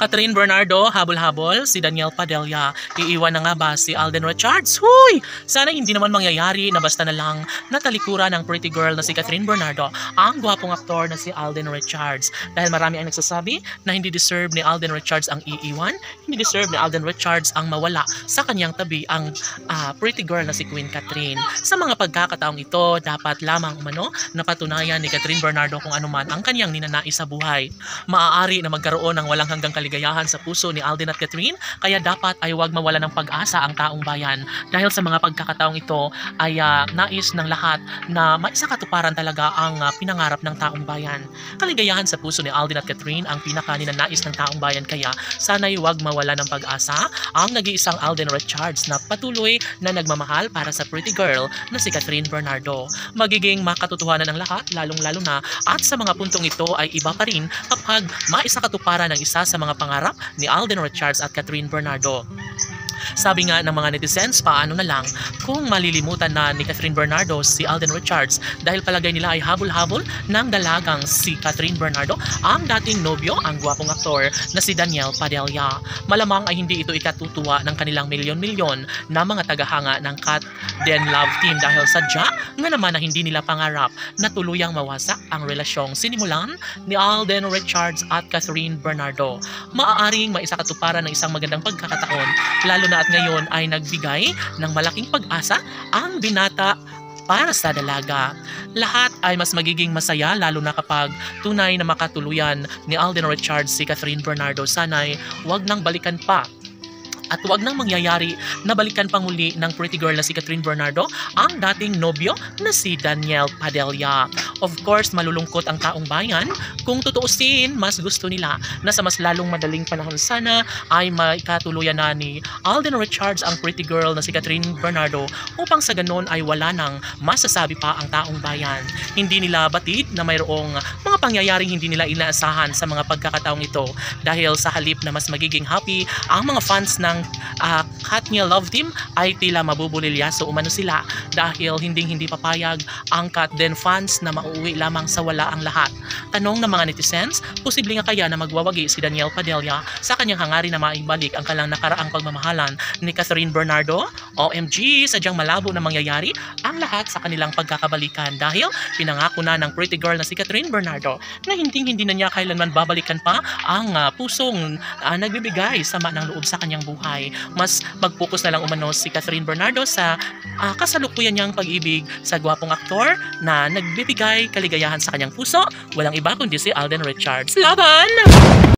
Catherine Bernardo, habol-habol, si Daniel Padilla. Iiwan na nga ba si Alden Richards? Huy! Sana hindi naman mangyayari na basta na lang natalikuran ng pretty girl na si Catherine Bernardo ang gwapong aktor na si Alden Richards. Dahil marami ang nagsasabi na hindi deserve ni Alden Richards ang iiwan, hindi deserve ni Alden Richards ang mawala sa kanyang tabi ang pretty girl na si Queen Catherine. Sa mga pagkakataong ito, dapat lamang umano napatunayan ni Catherine Bernardo kung ano man ang kanyang ninanais sa buhay. Maaari na magkaroon ng walang hanggang kaligayahan sa puso ni Alden at Catherine, kaya dapat ay huwag mawala ng pag-asa ang taong bayan. Dahil sa mga pagkakataong ito ay nais ng lahat na maisakatuparan talaga ang pinangarap ng taong bayan. Kaligayahan sa puso ni Alden at Catherine ang pinaka-ninanais ng taong bayan, kaya sana'y huwag mawala ng pag-asa ang nag-iisang Alden Richards na patuloy na nagmamahal para sa pretty girl na si Catherine Bernardo. Magiging makatotohanan ng lahat, lalong-lalo na at sa mga puntong ito ay iba pa rin kapag maisakatuparan ng isa sa mga pangarap ni Alden Richards at Catherine Bernardo. Sabi nga ng mga netizens, paano na lang kung malilimutan na ni Catherine Bernardo si Alden Richards dahil palagay nila ay habol-habol ng dalagang si Catherine Bernardo ang dating nobyo, ang gwapong aktor na si Daniel Padilla. Malamang ay hindi ito ikatutuwa ng kanilang milyon-milyon na mga tagahanga ng Cat Den Love Team dahil sadya nga naman na hindi nila pangarap na tuluyang mawasak ang relasyong sinimulan ni Alden Richards at Catherine Bernardo. Maaaring maisakatuparan ng isang magandang pagkakataon, lalo na at ngayon ay nagbigay ng malaking pag-asa ang binata para sa dalaga. Lahat ay mas magiging masaya lalo na kapag tunay na makatuluyan ni Alden Richards si Catherine Bernardo. Sana'y wag nang balikan pa at huwag nang mangyayari na balikan pang muli ng pretty girl na si Catherine Bernardo ang dating nobyo na si Daniel Padilla. Of course, malulungkot ang taong bayan kung tutuusin, mas gusto nila na sa mas lalong madaling panahon sana ay maikatuluyan na ni Alden Richards ang pretty girl na si Catherine Bernardo upang sa ganon ay wala nang masasabi pa ang taong bayan. Hindi nila batid na mayroong mga pangyayaring hindi nila inaasahan sa mga pagkakataong ito dahil sa halip na mas magiging happy ang mga fans ng Katniel Love Team ay tila mabubulilyaso umano sila dahil hindi papayag ang Kat Den fans na mauuwi lamang sa wala ang lahat. Tanong ng mga netizens, posible nga kaya na magwawagi si Daniel Padilla sa kanyang hangarin na maibalik ang kalang nakaraang pagmamahalan ni Catherine Bernardo? OMG, sadyang malabo na mangyayari ang lahat sa kanilang pagkakabalikan dahil pinangako na ng pretty girl na si Catherine Bernardo na hindi na niya kailanman babalikan pa ang pusong nagbibigay sama ng loob sa kanyang buhay. Mas mag-focus na lang umano si Catherine Bernardo sa kasalukuyan niyang pag-ibig sa gwapong aktor na nagbibigay kaligayahan sa kanyang puso. Walang iba kundi si Alden Richards. Laban!